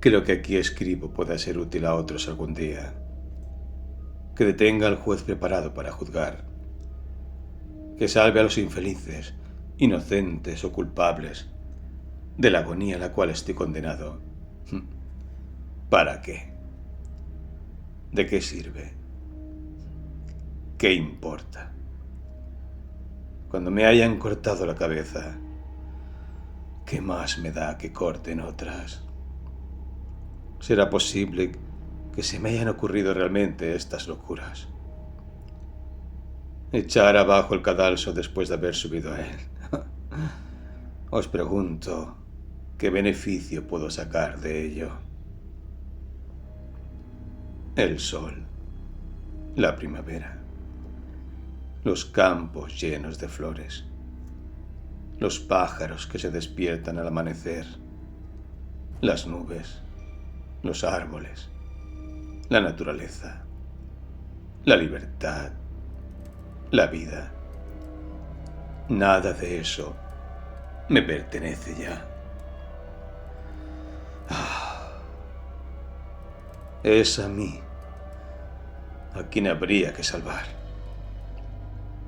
que lo que aquí escribo pueda ser útil a otros algún día, que detenga al juez preparado para juzgar, que salve a los infelices, inocentes o culpables, de la agonía a la cual estoy condenado. ¿Para qué? ¿De qué sirve? ¿Qué importa? Cuando me hayan cortado la cabeza, ¿qué más me da que corten otras? ¿Será posible que se me hayan ocurrido realmente estas locuras? Echar abajo el cadalso después de haber subido a él. Os pregunto, ¿qué beneficio puedo sacar de ello? El sol, la primavera, los campos llenos de flores, los pájaros que se despiertan al amanecer, las nubes, los árboles, la naturaleza, la libertad, la vida. Nada de eso me pertenece ya. Es a mí a quien habría que salvar.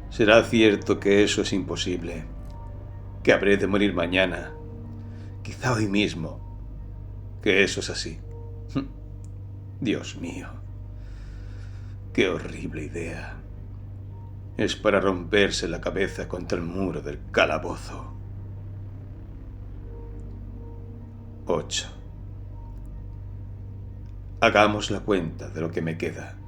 Será cierto que eso es imposible, que habré de morir mañana, quizá hoy mismo, que eso es así. Dios mío, qué horrible idea. Es para romperse la cabeza contra el muro del calabozo. 8. Hagamos la cuenta de lo que me queda.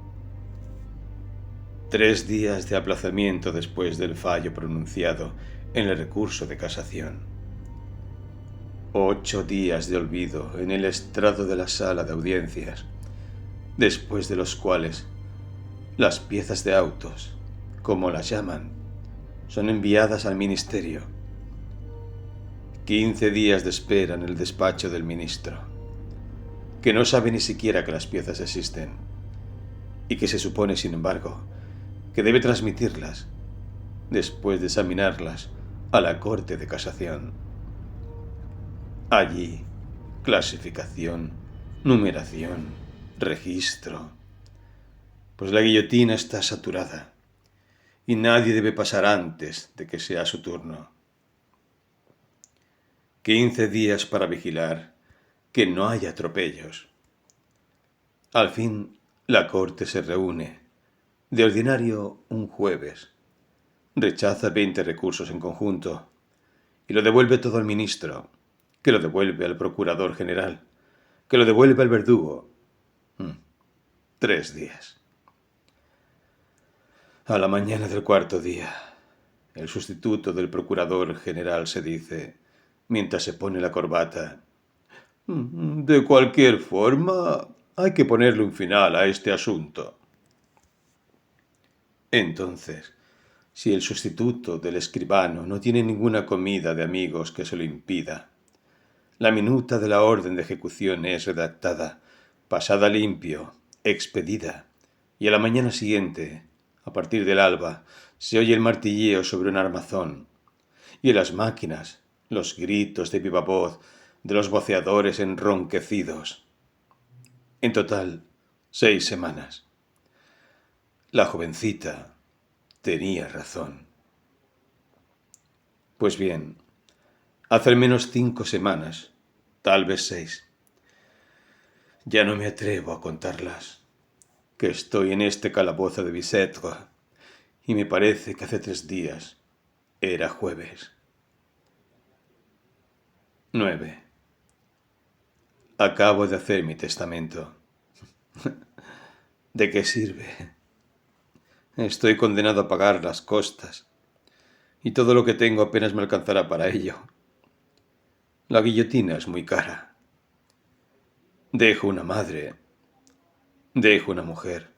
3 días de aplazamiento después del fallo pronunciado en el recurso de casación. 8 días de olvido en el estrado de la sala de audiencias, después de los cuales las piezas de autos, como las llaman, son enviadas al ministerio. 15 días de espera en el despacho del ministro, que no sabe ni siquiera que las piezas existen, y que se supone, sin embargo, que debe transmitirlas, después de examinarlas, a la Corte de Casación. Allí, clasificación, numeración, registro. Pues la guillotina está saturada, y nadie debe pasar antes de que sea su turno. 15 días para vigilar que no haya atropellos. Al fin, la Corte se reúne, de ordinario un jueves, rechaza 20 recursos en conjunto y lo devuelve todo al ministro, que lo devuelve al procurador general, que lo devuelve al verdugo. 3 días. A la mañana del cuarto día, el sustituto del procurador general se dice, mientras se pone la corbata: de cualquier forma, hay que ponerle un final a este asunto. Entonces, si el sustituto del escribano no tiene ninguna comida de amigos que se lo impida, la minuta de la orden de ejecución es redactada, pasada limpio, expedida, y a la mañana siguiente, a partir del alba, se oye el martilleo sobre un armazón, y en las máquinas los gritos de viva voz de los voceadores enronquecidos. En total, 6 semanas. La jovencita tenía razón. Pues bien, hace al menos 5 semanas, tal vez 6. Ya no me atrevo a contarlas, que estoy en este calabozo de Bicêtre, y me parece que hace 3 días era jueves. 9. Acabo de hacer mi testamento. ¿De qué sirve? Estoy condenado a pagar las costas, y todo lo que tengo apenas me alcanzará para ello. La guillotina es muy cara. Dejo una madre, dejo una mujer,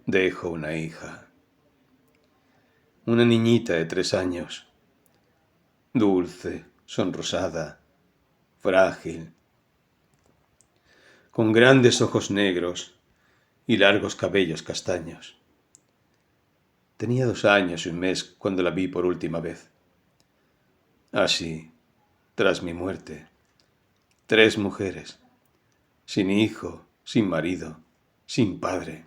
dejo una hija, una niñita de 3 años, dulce, sonrosada, frágil, con grandes ojos negros y largos cabellos castaños. Tenía 2 años y un mes cuando la vi por última vez. Así, tras mi muerte, 3 mujeres, sin hijo, sin marido, sin padre.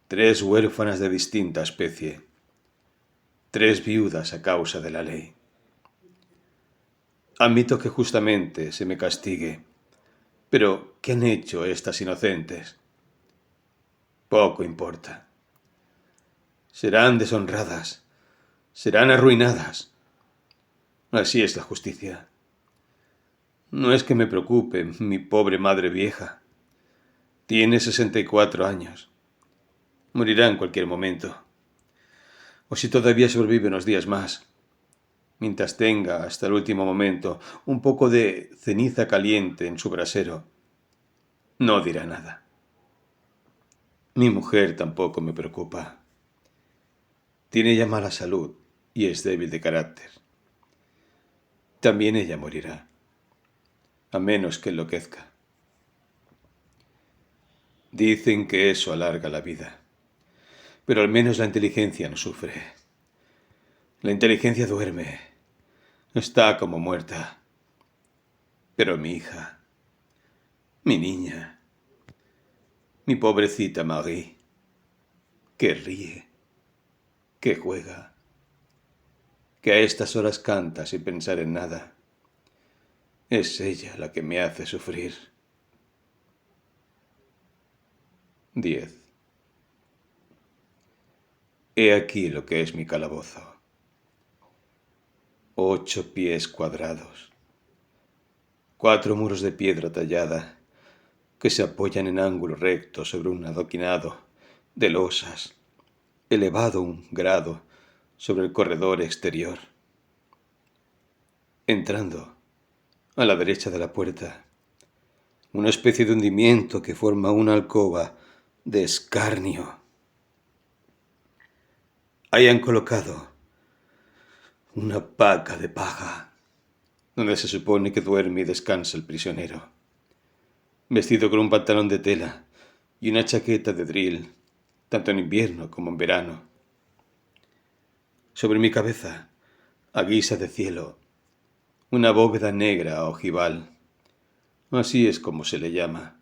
3 huérfanas de distinta especie. 3 viudas a causa de la ley. Admito que justamente se me castigue, pero ¿qué han hecho estas inocentes? Poco importa. Serán deshonradas, serán arruinadas. Así es la justicia. No es que me preocupe mi pobre madre vieja. Tiene 64 años. Morirá en cualquier momento. O si todavía sobrevive unos días más, mientras tenga hasta el último momento un poco de ceniza caliente en su brasero, no dirá nada. Mi mujer tampoco me preocupa. Tiene ya mala salud y es débil de carácter. También ella morirá, a menos que enloquezca. Dicen que eso alarga la vida, pero al menos la inteligencia no sufre. La inteligencia duerme, está como muerta. Pero mi hija, mi niña, mi pobrecita Marie, que ríe, que juega, que a estas horas canta sin pensar en nada, es ella la que me hace sufrir. 10. He aquí lo que es mi calabozo. 8 pies cuadrados. 4 muros de piedra tallada que se apoyan en ángulo recto sobre un adoquinado de losas, elevado un grado sobre el corredor exterior. Entrando, a la derecha de la puerta, una especie de hundimiento que forma una alcoba de escarnio. Ahí han colocado una paca de paja, donde se supone que duerme y descansa el prisionero, vestido con un pantalón de tela y una chaqueta de drill, tanto en invierno como en verano. Sobre mi cabeza, a guisa de cielo, una bóveda negra ojival, así es como se le llama,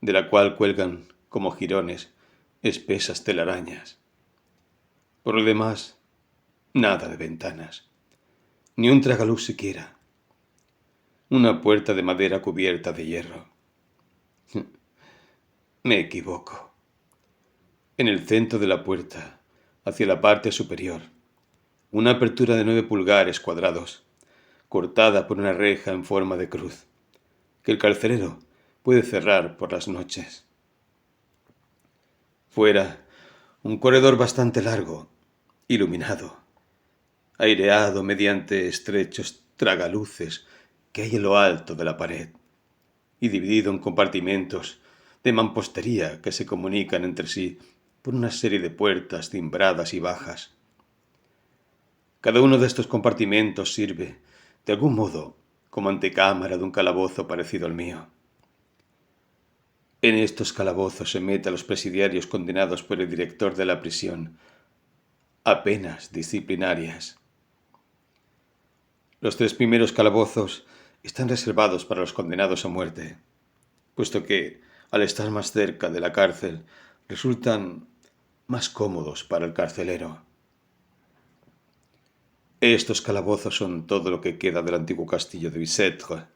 de la cual cuelgan como jirones espesas telarañas. Por lo demás, nada de ventanas, ni un tragaluz siquiera. Una puerta de madera cubierta de hierro. Me equivoco. En el centro de la puerta, hacia la parte superior, una apertura de 9 pulgares cuadrados, cortada por una reja en forma de cruz, que el carcelero puede cerrar por las noches. Fuera, un corredor bastante largo, iluminado, aireado mediante estrechos tragaluces que hay en lo alto de la pared, y dividido en compartimentos de mampostería que se comunican entre sí por una serie de puertas timbradas y bajas. Cada uno de estos compartimentos sirve, de algún modo, como antecámara de un calabozo parecido al mío. En estos calabozos se mete a los presidiarios condenados por el director de la prisión a penas disciplinarias. Los 3 primeros calabozos están reservados para los condenados a muerte, puesto que, al estar más cerca de la cárcel, resultan más cómodos para el carcelero. Estos calabozos son todo lo que queda del antiguo castillo de Bicêtre,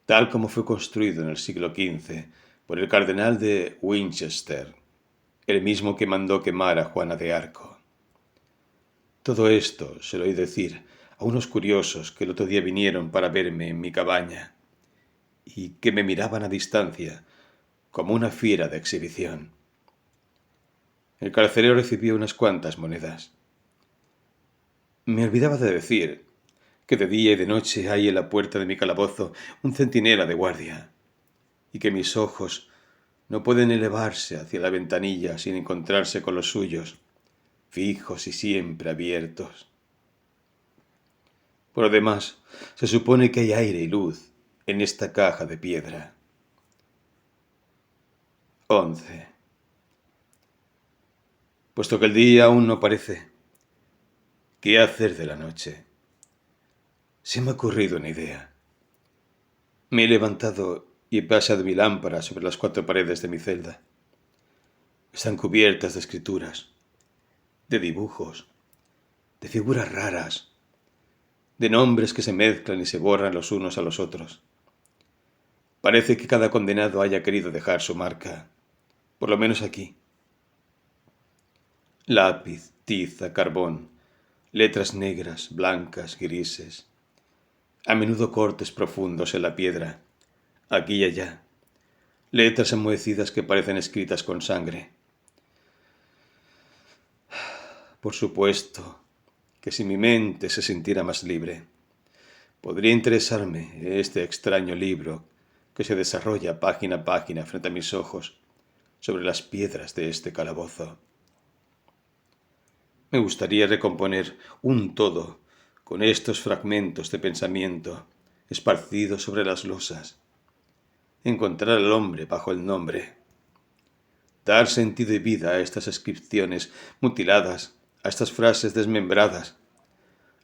tal como fue construido en el siglo XV por el cardenal de Winchester, el mismo que mandó quemar a Juana de Arco. Todo esto se lo oí decir a unos curiosos que el otro día vinieron para verme en mi cabaña y que me miraban a distancia como una fiera de exhibición. El carcelero recibió unas cuantas monedas. Me olvidaba de decir que de día y de noche hay en la puerta de mi calabozo un centinela de guardia, y que mis ojos no pueden elevarse hacia la ventanilla sin encontrarse con los suyos, fijos y siempre abiertos. Por lo demás, se supone que hay aire y luz en esta caja de piedra. 11. Puesto que el día aún no parece, ¿qué hacer de la noche? Se me ha ocurrido una idea. Me he levantado y he pasado mi lámpara sobre las 4 paredes de mi celda. Están cubiertas de escrituras, de dibujos, de figuras raras, de nombres que se mezclan y se borran los unos a los otros. Parece que cada condenado haya querido dejar su marca, por lo menos aquí. Lápiz, tiza, carbón, letras negras, blancas, grises, a menudo cortes profundos en la piedra, aquí y allá, letras enmohecidas que parecen escritas con sangre. Por supuesto que si mi mente se sintiera más libre, podría interesarme este extraño libro que se desarrolla página a página frente a mis ojos sobre las piedras de este calabozo. Me gustaría recomponer un todo con estos fragmentos de pensamiento esparcidos sobre las losas, encontrar al hombre bajo el nombre, dar sentido y vida a estas inscripciones mutiladas, a estas frases desmembradas,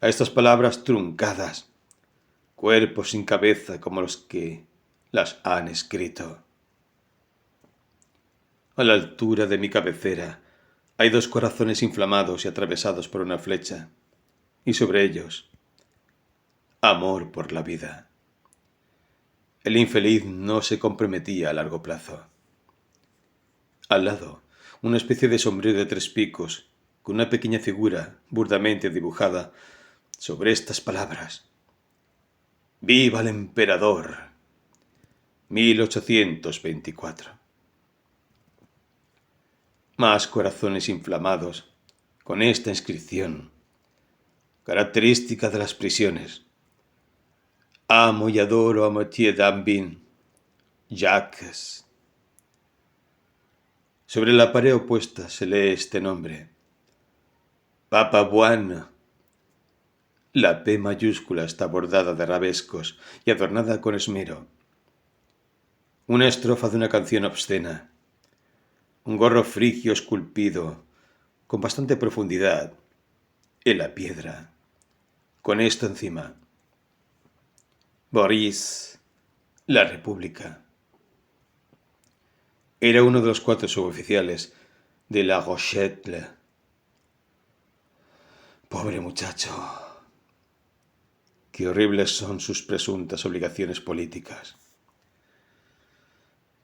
a estas palabras truncadas, cuerpos sin cabeza como los que las han escrito. A la altura de mi cabecera hay 2 corazones inflamados y atravesados por una flecha, y sobre ellos, amor por la vida. El infeliz no se comprometía a largo plazo. Al lado, una especie de sombrero de 3 picos, con una pequeña figura burdamente dibujada sobre estas palabras. ¡Viva el emperador! 1824. Más corazones inflamados, con esta inscripción, característica de las prisiones. Amo y adoro a Mathieu Danvin, Jacques. Sobre la pared opuesta se lee este nombre. Papa Buana. La P mayúscula está bordada de arabescos y adornada con esmero. Una estrofa de una canción obscena. Un gorro frigio esculpido, con bastante profundidad, en la piedra. Con esto encima. Boris, la República. Era uno de los 4 suboficiales de La Rochelle. Pobre muchacho. Qué horribles son sus presuntas obligaciones políticas.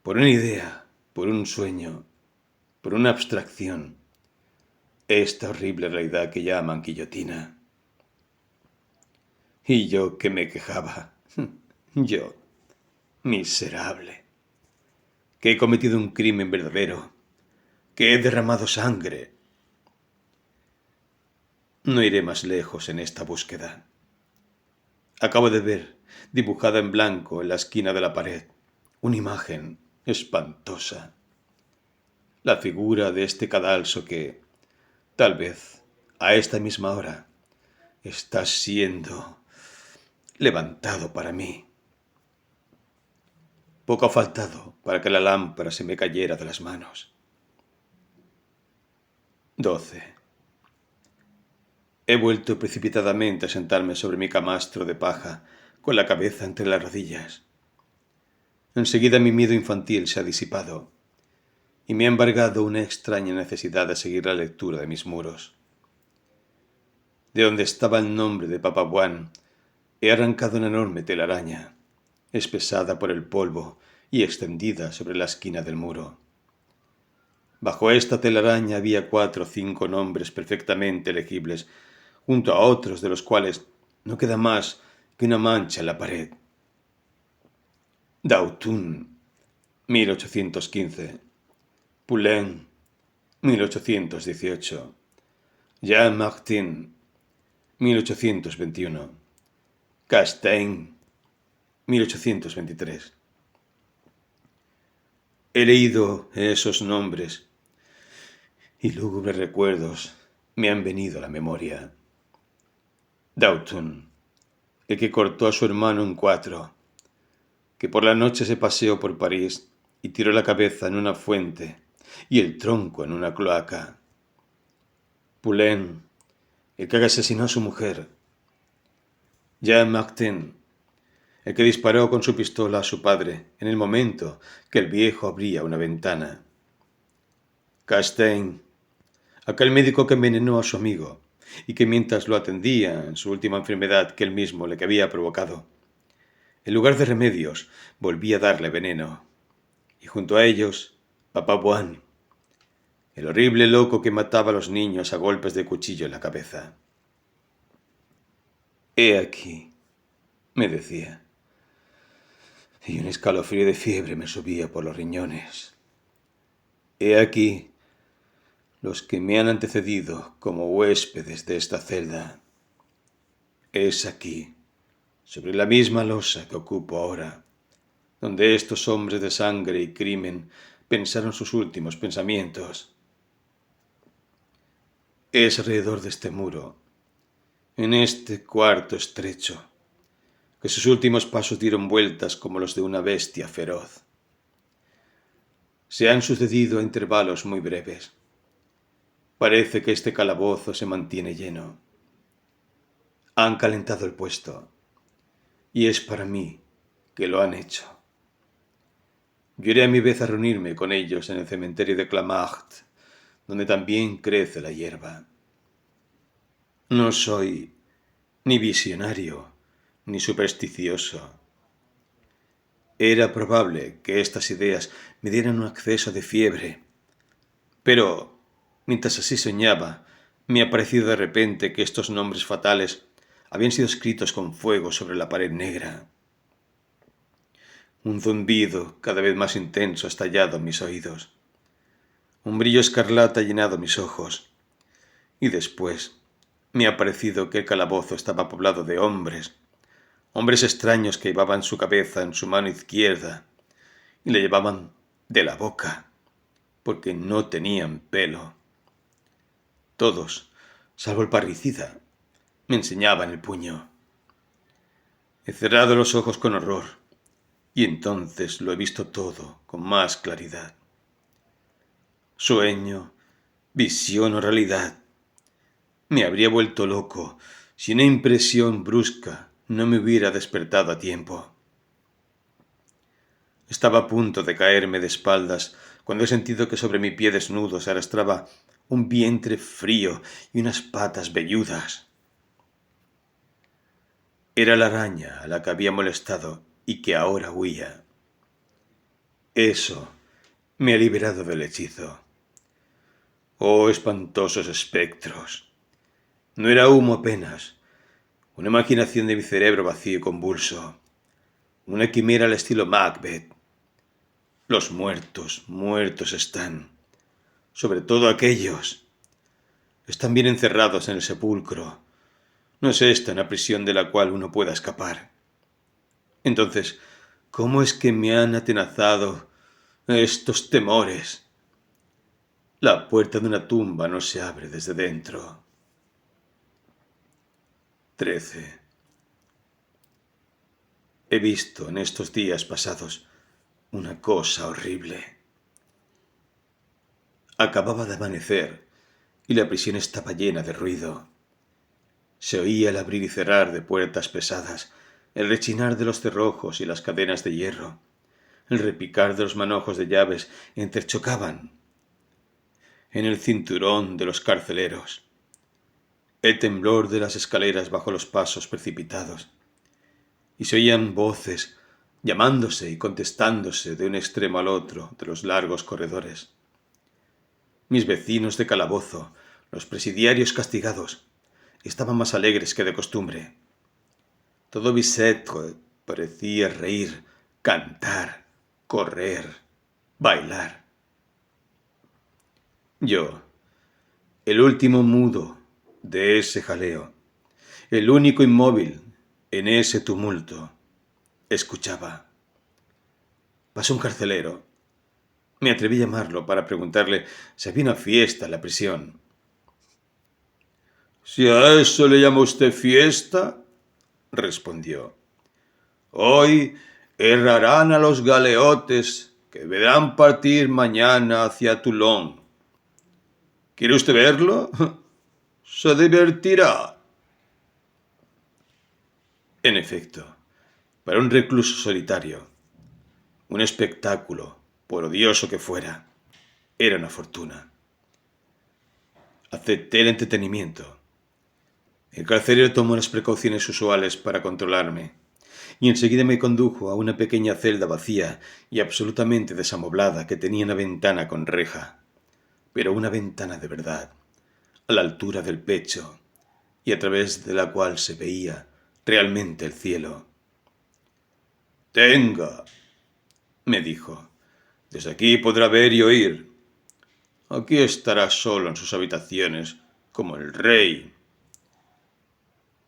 Por una idea, por un sueño, por una abstracción, esta horrible realidad que llaman guillotina. Y yo que me quejaba, yo, miserable, que he cometido un crimen verdadero, que he derramado sangre. No iré más lejos en esta búsqueda. Acabo de ver, dibujada en blanco en la esquina de la pared, una imagen espantosa. La figura de este cadalso que, tal vez, a esta misma hora, está siendo levantado para mí. Poco ha faltado para que la lámpara se me cayera de las manos. 12. He vuelto precipitadamente a sentarme sobre mi camastro de paja, con la cabeza entre las rodillas. Enseguida mi miedo infantil se ha disipado, y me ha embargado una extraña necesidad de seguir la lectura de mis muros. De donde estaba el nombre de Papa Buan, he arrancado una enorme telaraña, espesada por el polvo y extendida sobre la esquina del muro. Bajo esta telaraña había 4 o 5 nombres perfectamente legibles, junto a otros de los cuales no queda más que una mancha en la pared. Dautun, 1815. Poulain, 1818. Jean Martin, 1821. Castaing, 1823. He leído esos nombres y lúgubres recuerdos me han venido a la memoria. Dautun, el que cortó a su hermano en 4, que por la noche se paseó por París y tiró la cabeza en una fuente y el tronco en una cloaca. Poulain, el que asesinó a su mujer. Jean Martin, el que disparó con su pistola a su padre en el momento que el viejo abría una ventana. Castaigne, aquel médico que envenenó a su amigo y que mientras lo atendía en su última enfermedad que él mismo le había provocado, en lugar de remedios, volvía a darle veneno. Y junto a ellos, Papá Buan, el horrible loco que mataba a los niños a golpes de cuchillo en la cabeza. He aquí, me decía, y un escalofrío de fiebre me subía por los riñones. He aquí los que me han antecedido como huéspedes de esta celda. Es aquí, sobre la misma losa que ocupo ahora, donde estos hombres de sangre y crimen pensaron sus últimos pensamientos. Es alrededor de este muro, en este cuarto estrecho, que sus últimos pasos dieron vueltas como los de una bestia feroz. Se han sucedido a intervalos muy breves. Parece que este calabozo se mantiene lleno. Han calentado el puesto, y es para mí que lo han hecho. Yo iré a mi vez a reunirme con ellos en el cementerio de Clamart, donde también crece la hierba. No soy ni visionario ni supersticioso. Era probable que estas ideas me dieran un acceso de fiebre, pero mientras así soñaba, me ha parecido de repente que estos nombres fatales habían sido escritos con fuego sobre la pared negra. Un zumbido cada vez más intenso ha estallado en mis oídos. Un brillo escarlata ha llenado mis ojos. Y después me ha parecido que el calabozo estaba poblado de hombres extraños que llevaban su cabeza en su mano izquierda y le llevaban de la boca, porque no tenían pelo. Todos, salvo el parricida, me enseñaban el puño. He cerrado los ojos con horror, y entonces lo he visto todo con más claridad. Sueño, visión o realidad. Me habría vuelto loco si una impresión brusca no me hubiera despertado a tiempo. Estaba a punto de caerme de espaldas cuando he sentido que sobre mi pie desnudo se arrastraba un vientre frío y unas patas velludas. Era la araña a la que había molestado y que ahora huía. Eso me ha liberado del hechizo. Oh, espantosos espectros. No era humo apenas, una imaginación de mi cerebro vacío y convulso, una quimera al estilo Macbeth. Los muertos, muertos están, sobre todo aquellos. Están bien encerrados en el sepulcro. No es esta una prisión de la cual uno pueda escapar. Entonces, ¿cómo es que me han atenazado estos temores? La puerta de una tumba no se abre desde dentro. 13. He visto en estos días pasados una cosa horrible. Acababa de amanecer y la prisión estaba llena de ruido. Se oía el abrir y cerrar de puertas pesadas, el rechinar de los cerrojos y las cadenas de hierro, el repicar de los manojos de llaves entrechocaban en el cinturón de los carceleros, el temblor de las escaleras bajo los pasos precipitados, y se oían voces llamándose y contestándose de un extremo al otro de los largos corredores. Mis vecinos de calabozo, los presidiarios castigados, estaban más alegres que de costumbre. Todo Bicêtre parecía reír, cantar, correr, bailar. Yo, el último mudo de ese jaleo, el único inmóvil en ese tumulto, escuchaba. Pasó un carcelero. Me atreví a llamarlo para preguntarle si había una fiesta en la prisión. «Si a eso le llama usted fiesta», respondió, «hoy herrarán a los galeotes que verán partir mañana hacia Toulon. ¿Quiere usted verlo? Se divertirá». En efecto, Para un recluso solitario, un espectáculo, por odioso que fuera, era una fortuna. Acepté el entretenimiento. El carcelero tomó las precauciones usuales para controlarme y enseguida me condujo a una pequeña celda vacía y absolutamente desamoblada que tenía una ventana con reja, pero una ventana de verdad, a la altura del pecho y a través de la cual se veía realmente el cielo. «Tenga», me dijo, «desde aquí podrá ver y oír. Aquí estará solo en sus habitaciones, como el rey».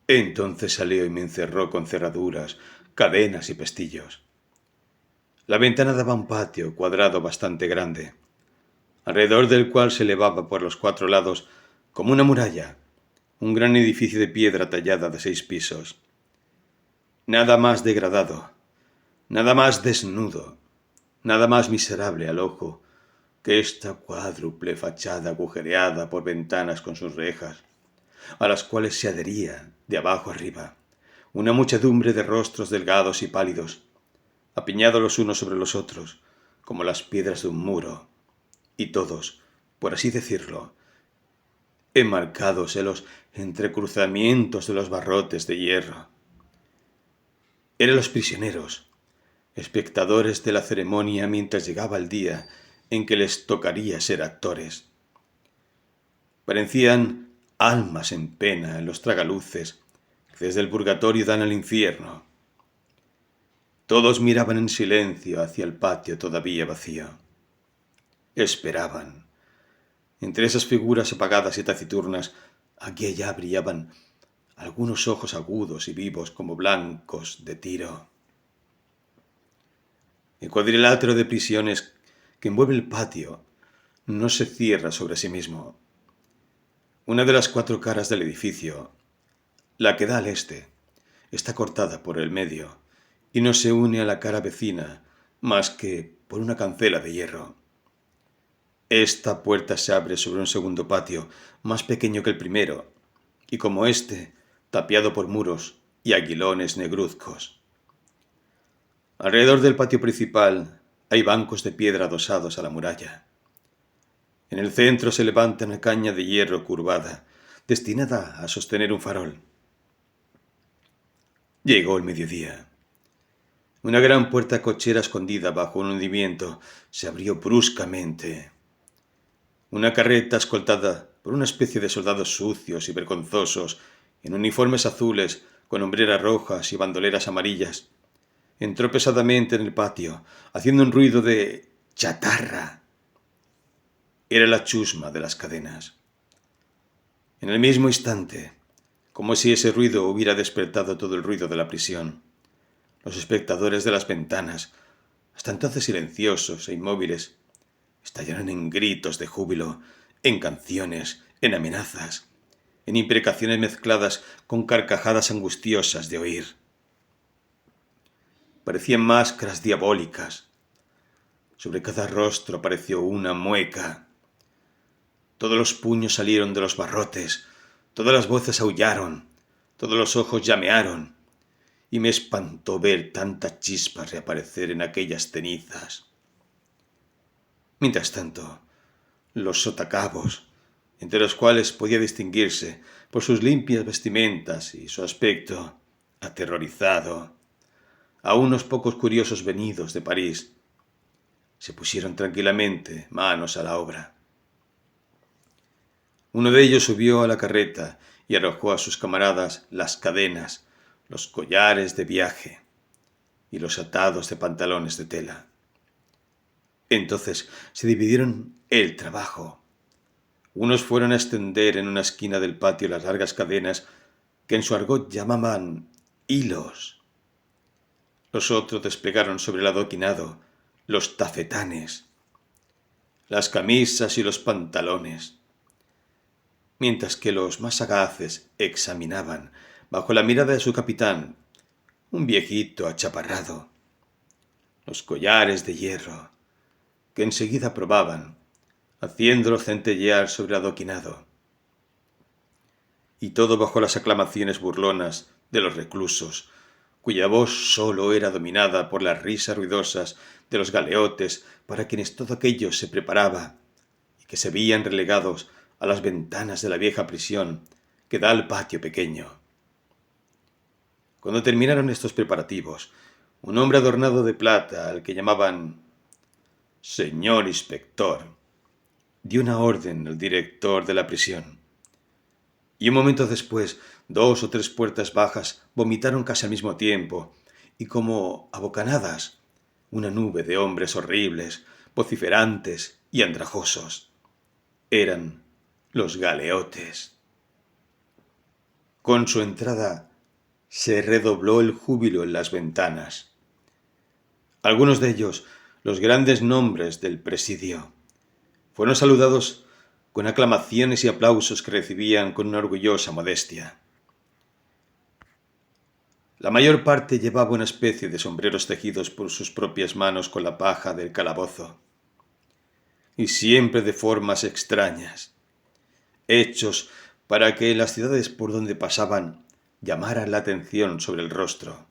Entonces salió y me encerró con cerraduras, cadenas y pestillos. La ventana daba a un patio cuadrado bastante grande, alrededor del cual se elevaba por los 4 lados, como una muralla, un gran edificio de piedra tallada de 6 pisos. Nada más degradado, nada más desnudo, nada más miserable al ojo que esta cuádruple fachada agujereada por ventanas con sus rejas, a las cuales se adhería, de abajo arriba, una muchedumbre de rostros delgados y pálidos, apiñados los unos sobre los otros, como las piedras de un muro, y todos, por así decirlo, enmarcados en los entrecruzamientos de los barrotes de hierro. Eran los prisioneros, espectadores de la ceremonia mientras llegaba el día en que les tocaría ser actores. Parecían almas en pena en los tragaluces que desde el purgatorio dan al infierno. Todos miraban en silencio hacia el patio todavía vacío. Esperaban. Entre esas figuras apagadas y taciturnas, aquí y allá brillaban algunos ojos agudos y vivos como blancos de tiro. El cuadrilátero de prisiones que envuelve el patio no se cierra sobre sí mismo. Una de las 4 caras del edificio, la que da al este, está cortada por el medio y no se une a la cara vecina más que por una cancela de hierro. Esta puerta se abre sobre un segundo patio, más pequeño que el primero, y como éste, tapiado por muros y aguilones negruzcos. Alrededor del patio principal hay bancos de piedra adosados a la muralla. En el centro se levanta una caña de hierro curvada, destinada a sostener un farol. Llegó el mediodía. Una gran puerta cochera escondida bajo un hundimiento se abrió bruscamente. Una carreta escoltada por una especie de soldados sucios y vergonzosos, en uniformes azules, con hombreras rojas y bandoleras amarillas, entró pesadamente en el patio, haciendo un ruido de chatarra. Era la chusma de las cadenas. En el mismo instante, como si ese ruido hubiera despertado todo el ruido de la prisión, los espectadores de las ventanas, hasta entonces silenciosos e inmóviles, estallaron en gritos de júbilo, en canciones, en amenazas, en imprecaciones mezcladas con carcajadas angustiosas de oír. Parecían máscaras diabólicas. Sobre cada rostro apareció una mueca. Todos los puños salieron de los barrotes, todas las voces aullaron, todos los ojos llamearon, y me espantó ver tantas chispas reaparecer en aquellas cenizas. Mientras tanto, los sotacabos, entre los cuales podía distinguirse por sus limpias vestimentas y su aspecto aterrorizado, a unos pocos curiosos venidos de París, se pusieron tranquilamente manos a la obra. Uno de ellos subió a la carreta y arrojó a sus camaradas las cadenas, los collares de viaje y los atados de pantalones de tela. Entonces se dividieron el trabajo. Unos fueron a extender en una esquina del patio las largas cadenas que en su argot llamaban hilos. Los otros desplegaron sobre el adoquinado los tafetanes, las camisas y los pantalones, mientras que los más sagaces examinaban, bajo la mirada de su capitán, un viejito achaparrado, los collares de hierro, que enseguida probaban, haciéndolo centellear sobre el adoquinado. Y todo bajo las aclamaciones burlonas de los reclusos, cuya voz sólo era dominada por las risas ruidosas de los galeotes para quienes todo aquello se preparaba, y que se veían relegados a las ventanas de la vieja prisión que da al patio pequeño. Cuando terminaron estos preparativos, un hombre adornado de plata, al que llamaban señor inspector, dio una orden al director de la prisión. Y un momento después, 2 o 3 puertas bajas vomitaron casi al mismo tiempo, y como abocanadas, una nube de hombres horribles, vociferantes y andrajosos. Eran los galeotes. Con su entrada se redobló el júbilo en las ventanas. Algunos de ellos, los grandes nombres del presidio, fueron saludados con aclamaciones y aplausos que recibían con una orgullosa modestia. La mayor parte llevaba una especie de sombreros tejidos por sus propias manos con la paja del calabozo, y siempre de formas extrañas, hechos para que en las ciudades por donde pasaban llamaran la atención sobre el rostro.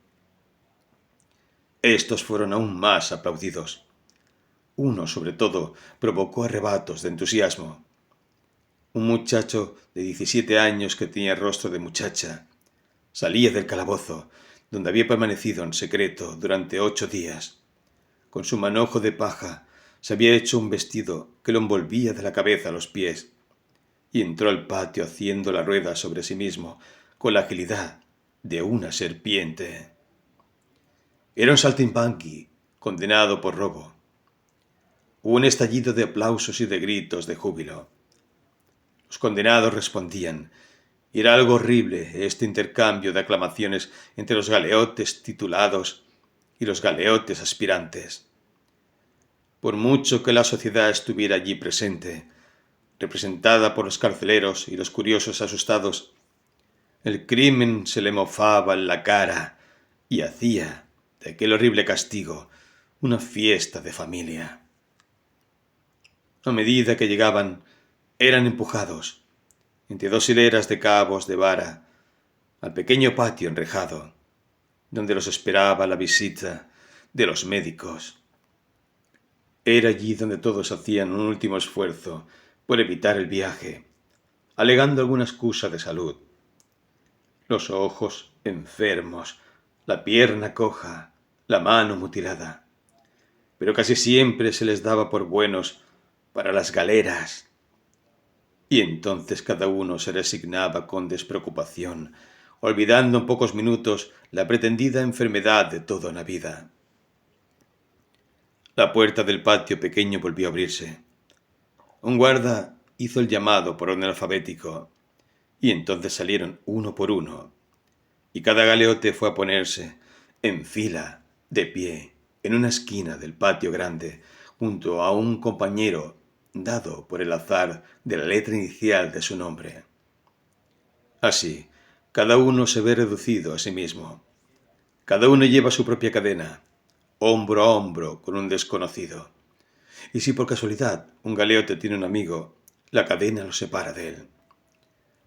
Estos fueron aún más aplaudidos. Uno, sobre todo, provocó arrebatos de entusiasmo. Un muchacho de 17 años que tenía rostro de muchacha salía del calabozo, donde había permanecido en secreto durante 8 días. Con su manojo de paja se había hecho un vestido que lo envolvía de la cabeza a los pies, y entró al patio haciendo la rueda sobre sí mismo con la agilidad de una serpiente. Era un saltimbanqui, condenado por robo. Hubo un estallido de aplausos y de gritos de júbilo. Los condenados respondían, y era algo horrible este intercambio de aclamaciones entre los galeotes titulados y los galeotes aspirantes. Por mucho que la sociedad estuviera allí presente, representada por los carceleros y los curiosos asustados, el crimen se le mofaba en la cara y hacía de aquel horrible castigo una fiesta de familia. A medida que llegaban, eran empujados, entre 2 hileras de cabos de vara, al pequeño patio enrejado, donde los esperaba la visita de los médicos. Era allí donde todos hacían un último esfuerzo por evitar el viaje, alegando alguna excusa de salud. Los ojos enfermos, la pierna coja, la mano mutilada. Pero casi siempre se les daba por buenos para las galeras. Y entonces cada uno se resignaba con despreocupación, olvidando en pocos minutos la pretendida enfermedad de toda una vida. La puerta del patio pequeño volvió a abrirse. Un guarda hizo el llamado por orden alfabético, y entonces salieron uno por uno, y cada galeote fue a ponerse en fila, de pie, en una esquina del patio grande, junto a un compañero dado por el azar de la letra inicial de su nombre. Así, cada uno se ve reducido a sí mismo. Cada uno lleva su propia cadena, hombro a hombro con un desconocido. Y si por casualidad un galeote tiene un amigo, la cadena lo separa de él.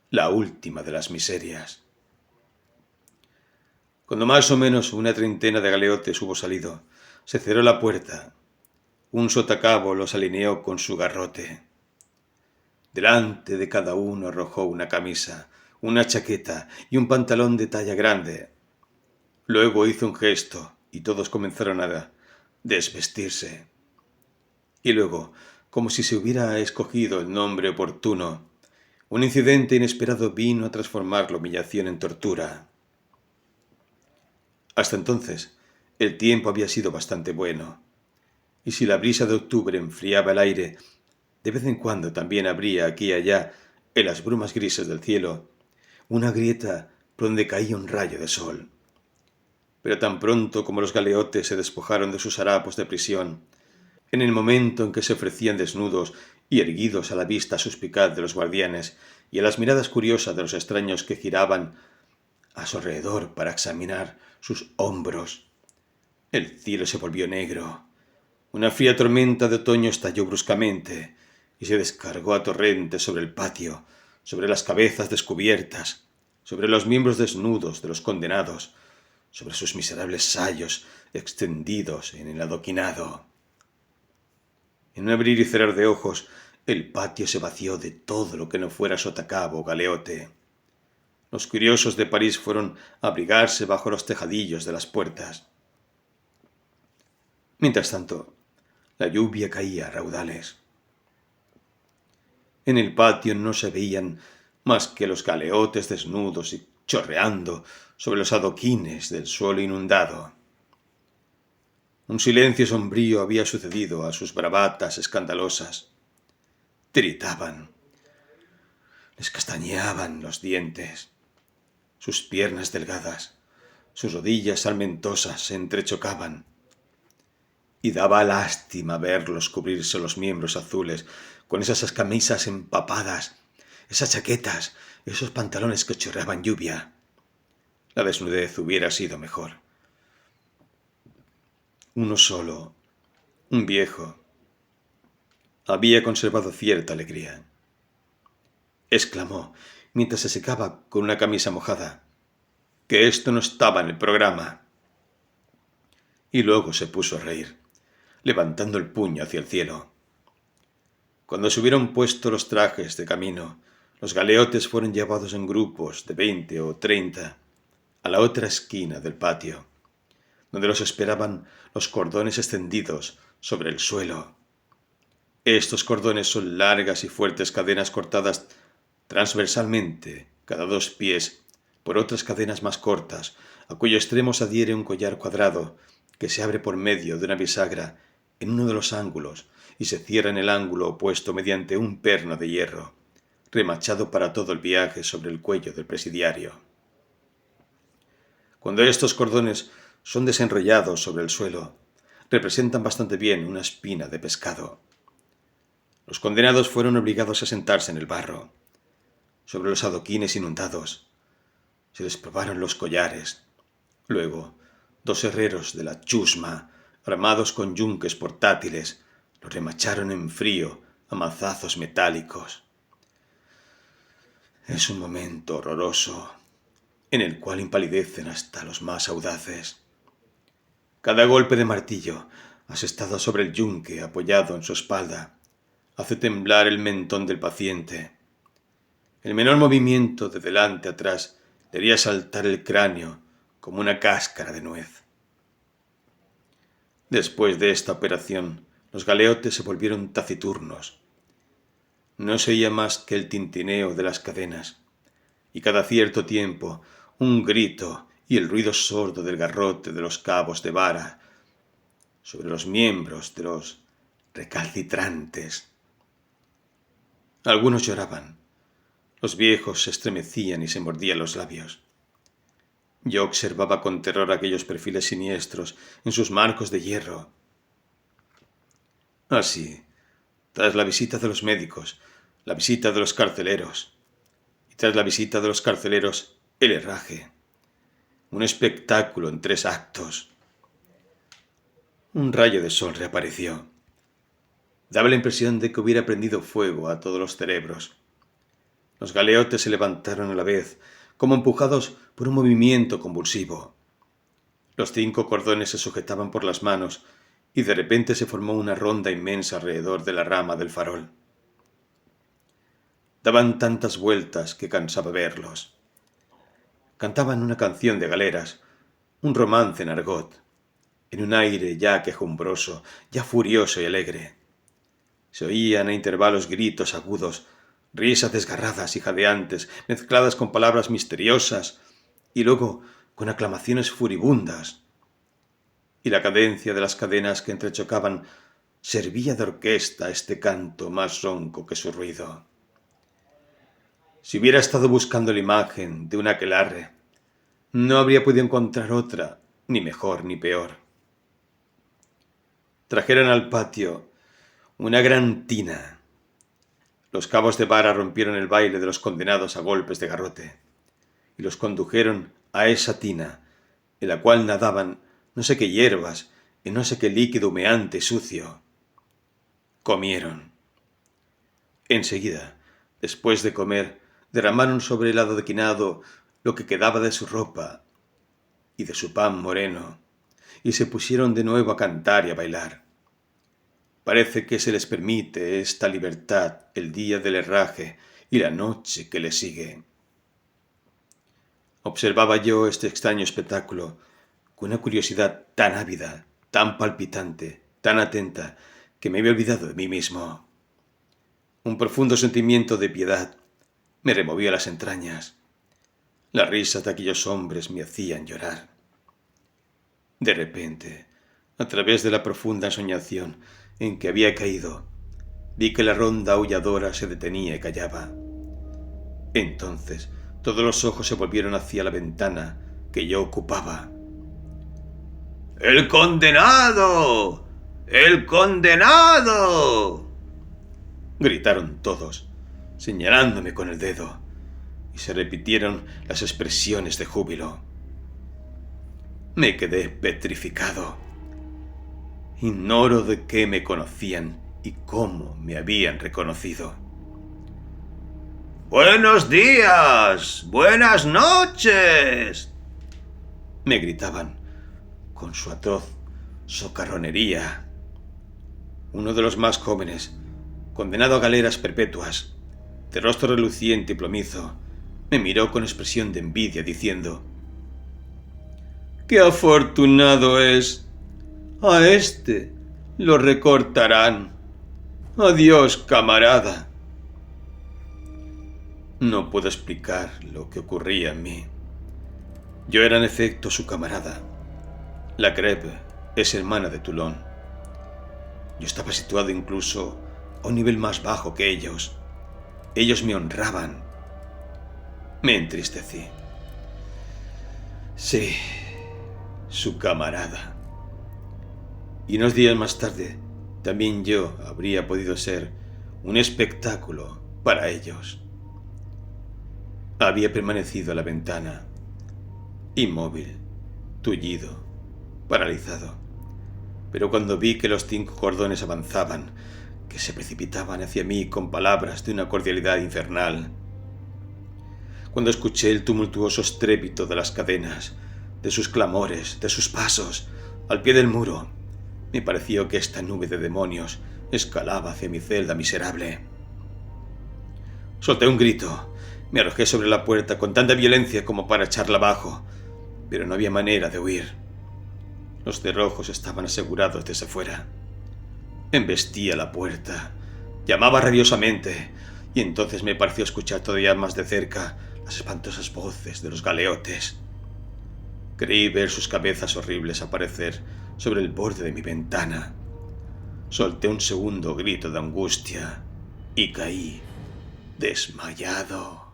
La última de las miserias. Cuando más o menos una treintena de galeotes hubo salido, se cerró la puerta. Un sotacabo los alineó con su garrote. Delante de cada uno arrojó una camisa, una chaqueta y un pantalón de talla grande. Luego hizo un gesto y todos comenzaron a desvestirse. Y luego, como si se hubiera escogido el nombre oportuno, un incidente inesperado vino a transformar la humillación en tortura. Hasta entonces, el tiempo había sido bastante bueno, y si la brisa de octubre enfriaba el aire, de vez en cuando también habría aquí y allá, en las brumas grises del cielo, una grieta por donde caía un rayo de sol. Pero tan pronto como los galeotes se despojaron de sus harapos de prisión, en el momento en que se ofrecían desnudos y erguidos a la vista suspicaz de los guardianes y a las miradas curiosas de los extraños que giraban a su alrededor para examinar sus hombros, el cielo se volvió negro. Una fría tormenta de otoño estalló bruscamente y se descargó a torrentes sobre el patio, sobre las cabezas descubiertas, sobre los miembros desnudos de los condenados, sobre sus miserables sayos extendidos en el adoquinado. En un abrir y cerrar de ojos, el patio se vació de todo lo que no fuera sotacabo o galeote. Los curiosos de París fueron a abrigarse bajo los tejadillos de las puertas. Mientras tanto, la lluvia caía a raudales. En el patio no se veían más que los galeotes desnudos y chorreando sobre los adoquines del suelo inundado. Un silencio sombrío había sucedido a sus bravatas escandalosas. Tiritaban, les castañeaban los dientes. Sus piernas delgadas, sus rodillas almentosas se entrechocaban. Y daba lástima verlos cubrirse los miembros azules con esas camisas empapadas, esas chaquetas, esos pantalones que chorreaban lluvia. La desnudez hubiera sido mejor. Uno solo, un viejo, había conservado cierta alegría. Exclamó, mientras se secaba con una camisa mojada, que esto no estaba en el programa. Y luego se puso a reír, levantando el puño hacia el cielo. Cuando se hubieron puesto los trajes de camino, los galeotes fueron llevados en grupos de 20 o 30 a la otra esquina del patio, donde los esperaban los cordones extendidos sobre el suelo. Estos cordones son largas y fuertes cadenas cortadas transversalmente cada 2 pies por otras cadenas más cortas, a cuyo extremo se adhiere un collar cuadrado que se abre por medio de una bisagra en uno de los ángulos y se cierra en el ángulo opuesto mediante un perno de hierro, remachado para todo el viaje sobre el cuello del presidiario. Cuando estos cordones son desenrollados sobre el suelo, representan bastante bien una espina de pescado. Los condenados fueron obligados a sentarse en el barro. Sobre los adoquines inundados se les probaron los collares. Luego, 2 herreros de la chusma, armados con yunques portátiles, los remacharon en frío a mazazos metálicos. Es un momento horroroso, en el cual empalidecen hasta los más audaces. Cada golpe de martillo, asestado sobre el yunque apoyado en su espalda, hace temblar el mentón del paciente. El menor movimiento de delante a atrás le haría saltar el cráneo como una cáscara de nuez. Después de esta operación, los galeotes se volvieron taciturnos. No se oía más que el tintineo de las cadenas, y cada cierto tiempo un grito y el ruido sordo del garrote de los cabos de vara sobre los miembros de los recalcitrantes. Algunos lloraban, los viejos se estremecían y se mordían los labios. Yo observaba con terror aquellos perfiles siniestros en sus marcos de hierro. Así, tras la visita de los médicos, la visita de los carceleros, y tras la visita de los carceleros, el herraje. Un espectáculo en 3 actos. Un rayo de sol reapareció. Daba la impresión de que hubiera prendido fuego a todos los cerebros. Los galeotes se levantaron a la vez, como empujados por un movimiento convulsivo. Los 5 cordones se sujetaban por las manos y de repente se formó una ronda inmensa alrededor de la rama del farol. Daban tantas vueltas que cansaba verlos. Cantaban una canción de galeras, un romance en argot, en un aire ya quejumbroso, ya furioso y alegre. Se oían a intervalos gritos agudos, risas desgarradas y jadeantes, mezcladas con palabras misteriosas y luego con aclamaciones furibundas. Y la cadencia de las cadenas que entrechocaban servía de orquesta a este canto más ronco que su ruido. Si hubiera estado buscando la imagen de un aquelarre, no habría podido encontrar otra, ni mejor ni peor. Trajeron al patio una gran tina. Los cabos de vara rompieron el baile de los condenados a golpes de garrote y los condujeron a esa tina, en la cual nadaban no sé qué hierbas y no sé qué líquido humeante y sucio. Comieron. Enseguida, después de comer, derramaron sobre el adoquinado lo que quedaba de su ropa y de su pan moreno, y se pusieron de nuevo a cantar y a bailar. Parece que se les permite esta libertad el día del herraje y la noche que le sigue. Observaba yo este extraño espectáculo con una curiosidad tan ávida, tan palpitante, tan atenta, que me había olvidado de mí mismo. Un profundo sentimiento de piedad me removía las entrañas. Las risas de aquellos hombres me hacían llorar. De repente, a través de la profunda ensoñación en que había caído, vi que la ronda aulladora se detenía y callaba. Entonces todos los ojos se volvieron hacia la ventana que yo ocupaba. ¡El condenado! ¡El condenado!, gritaron todos, señalándome con el dedo, y se repitieron las expresiones de júbilo. Me quedé petrificado. Ignoro de qué me conocían y cómo me habían reconocido. ¡Buenos días! ¡Buenas noches!, me gritaban con su atroz socarronería. Uno de los más jóvenes, condenado a galeras perpetuas, de rostro reluciente y plomizo, me miró con expresión de envidia, diciendo: ¡qué afortunado es! A este lo recortarán. Adiós, camarada. No puedo explicar lo que ocurría en mí. Yo era en efecto su camarada. La Grève es hermana de Toulon. Yo estaba situado incluso a un nivel más bajo que ellos. Ellos me honraban. Me entristecí. Sí, su camarada. Y unos días más tarde, también yo habría podido ser un espectáculo para ellos. Había permanecido a la ventana, inmóvil, tullido, paralizado. Pero cuando vi que los 5 cordones avanzaban, que se precipitaban hacia mí con palabras de una cordialidad infernal, cuando escuché el tumultuoso estrépito de las cadenas, de sus clamores, de sus pasos, al pie del muro, me pareció que esta nube de demonios escalaba hacia mi celda miserable. Solté un grito. Me arrojé sobre la puerta con tanta violencia como para echarla abajo, pero no había manera de huir. Los cerrojos estaban asegurados desde fuera. Embestía la puerta, llamaba rabiosamente, y entonces me pareció escuchar todavía más de cerca las espantosas voces de los galeotes. Creí ver sus cabezas horribles aparecer sobre el borde de mi ventana. Solté un segundo grito de angustia y caí desmayado.